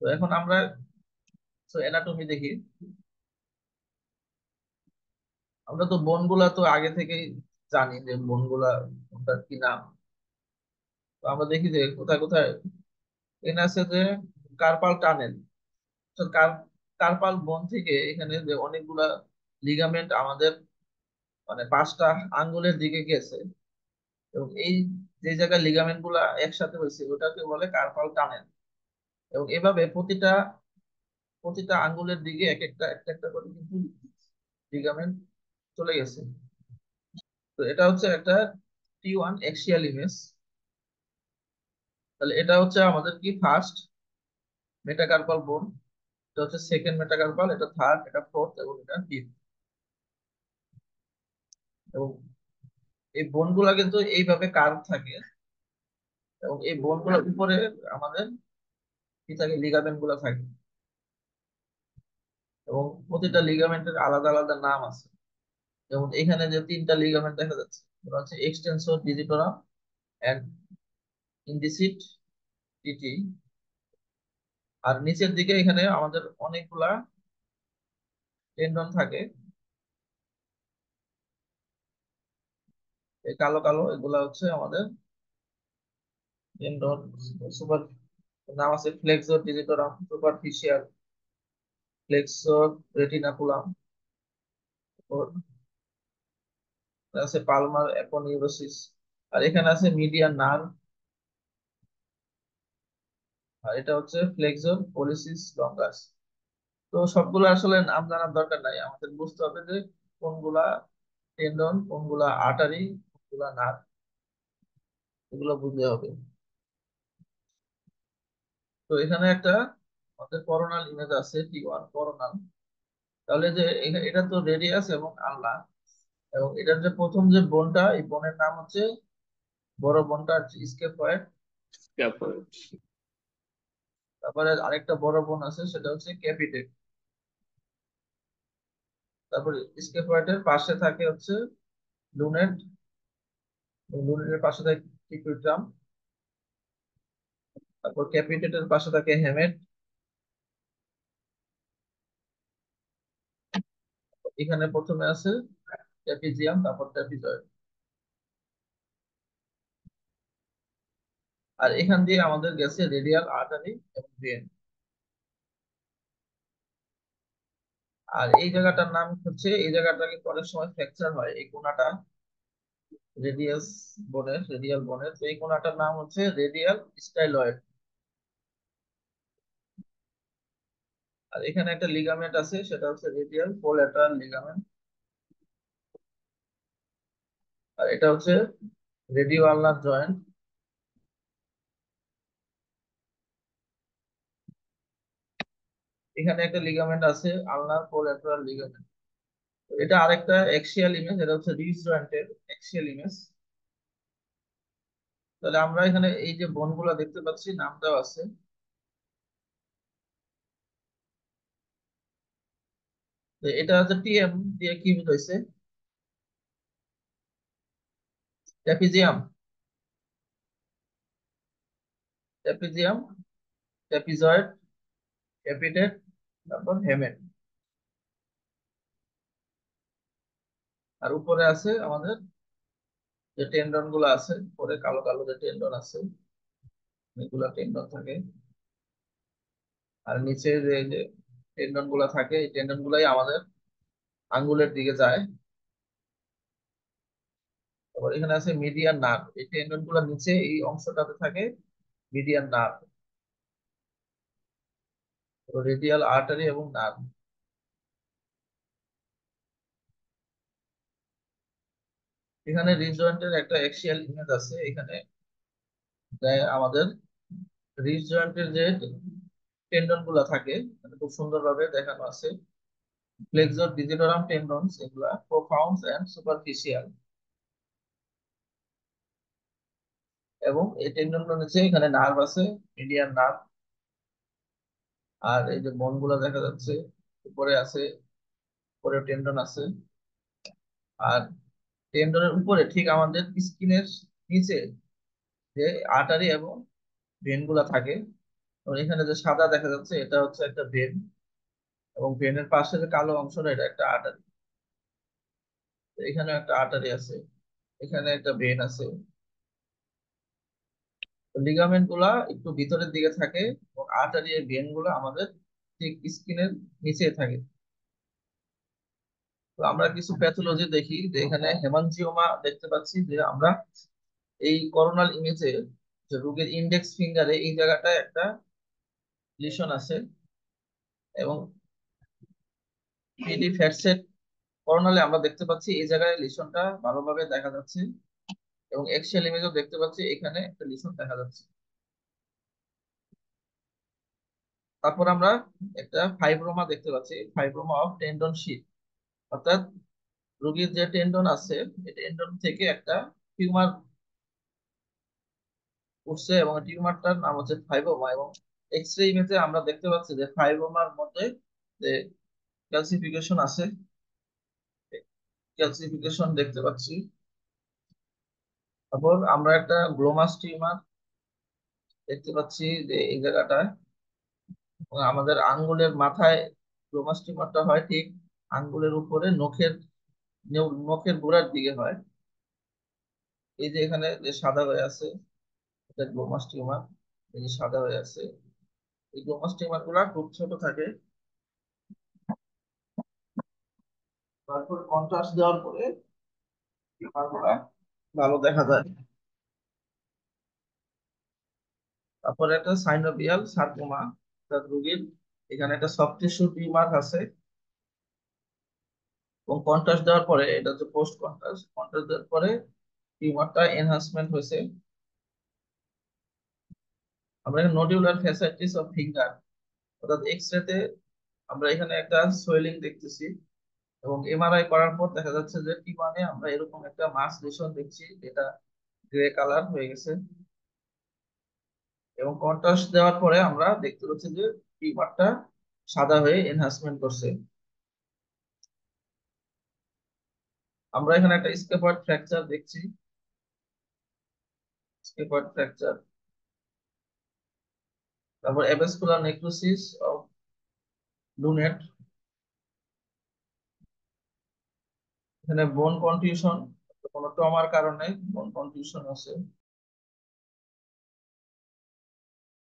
তো এখন আমরা এনাটমি দেখি। আমরা তো বোনগুলা তো আগে থেকেই জানি যে বোনগুলা কোনটার কি নাম। তো আমরা দেখি যে কোথায় কোথায় এখানে আছে যে কার্পাল টানেল। তো কার্পাল বোন থেকে এখানে যে অনেকগুলা লিগামেন্ট আমাদের মানে 5টা আঙ্গুলের দিকে গেছে, এবং এই যে জায়গায় লিগামেন্ট গুলা একসাথে হয়েছে ওটাকে বলে কার্পাল টানেল। এবং এভাবে প্রতিটা প্রতিটা আঙ্গুলের দিকে এক একটা একটা একটা করে কিন্তু লিগামেন্ট চলে গেছে। তো এটা হচ্ছে একটা T1 অ্যাক্সিয়াল ইমেজ। তাহলে এটা হচ্ছে আমাদের কি ফার্স্ট মেটাকার্পাল বোন, এটা হচ্ছে সেকেন্ড মেটাকার্পাল, এটা থার্ড, এটা ফোর্থ এবং এটা ফিফথ। এবং এই বোন গুলা কিন্তু এইভাবে কার্ভ থাকে, এবং এই বোন গুলোর উপরে আমাদের কি থাকে, লিগামেন্ট গুলা থাকে। এবং প্রতিটা লিগামেন্টের আলাদা আলাদা নাম আছে। যেমন এখানে যে 3টা লিগামেন্ট দেখা যাচ্ছে ওটা হচ্ছে এক্সটেন্সর ডিজিটোরাম এন্ড ইনডিসিট টিটি। আর নিচের দিকে এখানে আমাদের অনেকগুলা টেন্ডন থাকে, এই কালো কালো এগুলা হচ্ছে আমাদের টেন্ডন। সুপার নাম আছে ফ্লেক্সর ডিজিটোরাম, সুপারফিশিয়াল ফ্লেক্সর রেটিনাকুলাম, আছে পালমার অ্যাপোনিউরোসিস। আর এখানে আছে মিডিয়ান নার্ভ। আর এটা হচ্ছে ফ্লেক্সর পলিসিস লঙ্গাস। তো সবগুলো আসলে নাম জানার দরকার নাই, আমাদের বুঝতে হবে যে কোনগুলা টেন্ডন, কোনগুলা আর্টারি, কোনগুলা নার্ভ, এগুলো বুঝতে হবে। তো এখানে একটা আমাদের করোনাল ইমেজ আছে, T1 করোনাল। তাহলে যে এটা তো রেডিয়াস এবং আলনা, এবং এটার যে প্রথম যে বোনটা, এই বোনের নাম হচ্ছে, বড় বোনটা হচ্ছে স্কেপয়েড। তারপরে তারপরে আরেকটা বড় বোন আছে সেটা হচ্ছে ক্যাপিটেট। তারপরে স্কেপয়েডের পাশে থাকে হচ্ছে লুনেট, লুনেটের পাশে থাকে টিকুইট্রাম। তারপর ক্যাপিটেটের পাশে থাকে হেমেট। এখানে প্রথমে আছে ট্যাপিজিয়াম, তারপর ট্যাপিজয়েড। আর এখান দিয়ে আমাদের গেছে রেডিয়াল আর্টারি এবং ভেন। আর এই জায়গাটার নাম হচ্ছে, এই জায়গাটা কিন্তু অনেক সময় ফ্র্যাকচার হয়, এই কোনাটা রেডিয়াস বোনের, রেডিয়াল বোনের, তো এই কোনাটার নাম হচ্ছে রেডিয়াল স্টাইলয়েড। আর এখানে একটা লিগামেন্ট আছে সেটা হচ্ছে রেডিয়াল কোল্যাটারাল লিগামেন্ট। আর এটা হচ্ছে রেডিও আলনার জয়েন্ট। এখানে একটা লিগামেন্ট আছে আলনার কোল্যাটারাল লিগামেন্ট। এটা আরেকটা অ্যাক্সিয়াল ইমেজ, এটা হচ্ছে রিজ জয়েন্টের অ্যাক্সিয়াল ইমেজ। তাহলে আমরা এখানে এই যে বোন গুলা দেখতে পাচ্ছি নামটাও আছে। তো এটা হচ্ছে টিএম দিয়ে কি বুঝাইছে, ট্যাপিজিয়াম, ট্যাপিজিয়াম, ট্যাপিজয়েড, ক্যাপিটেট, তারপর হেমেট। আর উপরে আছে আমাদের যে টেন্ডন গুলো আছে, উপরে কালো কালো যে টেন্ডন আছে, এগুলা টেন্ডন থাকে। আর নিচে যে যে টেন্ডন গুলা থাকে, এই টেন্ডন গুলাই আমাদের আঙ্গুলের দিকে যায়। তারপর এখানে আছে মিডিয়ান নার্ভ, এই টেন্ডন গুলা নিচে এই অংশটাতে থাকে মিডিয়ান নার্ভ, রেডিয়াল আর্টারি এবং নার্ভ। এখানে রিজ জয়েন্টের একটা অ্যাক্সিয়াল ইমেজ আছে, এখানে আমাদের রিজ জয়েন্টের যে টেন্ডন গুলা থাকে মানে খুব সুন্দরভাবে দেখানো আছে। ফ্লেক্সর ডিজিটোরাম টেন্ডনস, এগুলা প্রোফাউন্ড এন্ড সুপারফিশিয়াল। এবং এই টেন্ডন গুলো নিচে এখানে নার্ভ আছে, মিডিয়ান নার্ভ। আর এই যে বোন গুলা দেখা যাচ্ছে উপরে আছে, উপরে টেন্ডন আছে। আর টেন্ডনের উপরে ঠিক আমাদের স্কিনের নিচে যে আর্টারি এবং ভেন গুলা থাকে, এবং এখানে যে সাদা দেখা যাচ্ছে এটা হচ্ছে একটা ভেন, এবং ভেনের পাশে যে কালো অংশটা এটা একটা আর্টারি। এখানে একটা আর্টারি আছে, এখানে একটা ভেন আছে। লিগামেন্ট গুলা একটু ভিতরের দিকে থাকে, এবং আর্টারি এর ভেন গুলো আমাদের ঠিক স্কিনের নিচে থাকে। তো আমরা কিছু প্যাথোলজি দেখি যে এখানে হেমানজিওমা দেখতে পাচ্ছি, যে আমরা এই করোনাল ইমেজে যে রোগীর ইন্ডেক্স ফিঙ্গারে এই জায়গাটায় একটা লিশন আছে, এবং পিডি ফ্যাটসেট করোনালে আমরা দেখতে পাচ্ছি এই জায়গায় লিশনটা ভালোভাবে দেখা যাচ্ছে, এবং এক্সেল ইমেজও দেখতে পাচ্ছি এখানে একটা লিশন দেখা যাচ্ছে। তারপর আমরা একটা ফাইব্রোমা দেখতে পাচ্ছি, ফাইব্রোমা অফ টেন্ডন শিট, অর্থাৎ রোগীর যে টেন্ডন আছে এই টেন্ডন থেকে একটা টিউমার উঠছে, এবং টিউমারটার নাম হচ্ছে ফাইব্রোমা। এবং এক্স রে ইমেজে আমরা দেখতে পাচ্ছি যে ফাইব্রোমার মধ্যে যে ক্যালসিফিকেশন আছে, ক্যালসিফিকেশন দেখতে পাচ্ছি। তারপর আমরা একটা গ্লোমাস টিউমার দেখতে পাচ্ছি যে এই জায়গাটায়, এবং আমাদের আঙ্গুলের মাথায় গ্লোমাস টিউমারটা হয় ঠিক আঙ্গুলের উপরে নখের নখের গোড়ার দিকে হয়। এই যে এখানে যে সাদা হয়ে আছে এটা গ্লোমাস টিউমার, এই যে সাদা হয়ে আছে। এই গ্লোমাস টিউমার গুলা খুব ছোট থাকে, তারপর কন্ট্রাস্ট দেওয়ার পরে টিউমার গুলা ভালো দেখা যায়। তারপরে একটা সাইনোভিয়াল সার্কোমা, অর্থাৎ রোগীর এখানে একটা সফট টিস্যু টিউমার আছে, এবং কন্ট্রাস্ট দেওয়ার পরে এটা হচ্ছে পোস্ট কন্ট্রাস্ট, কন্ট্রাস্ট দেওয়ার পরে টিউমারটা এনহান্সমেন্ট হয়েছে। আমরা এখানে নোডিউলার ফ্যাসাইটিস অফ ফিঙ্গার, অর্থাৎ এক্স রেতে আমরা এখানে একটা সোয়েলিং দেখতেছি, এবং এমআরআই করার পর দেখা যাচ্ছে যে টি ওয়ানে আমরা এরকম একটা মাস লেশন দেখছি, যেটা গ্রে কালার হয়ে গেছে। এবং কন্ট্রাস্ট দেওয়ার পরে আমরা দেখতে পাচ্ছি যে টিউমারটা সাদা হয়ে এনহান্সমেন্ট করছে। আমরা এখানে একটা স্কেপয়েড ফ্র্যাকচার দেখছি, স্কেপয়েড ফ্র্যাকচার। তারপর অ্যাভাসকুলার নেক্রোসিস অফ লুনেট, এখানে বোন কন্টিউশন, কোনো ট্রমার কারণে বোন কন্টিউশন আছে।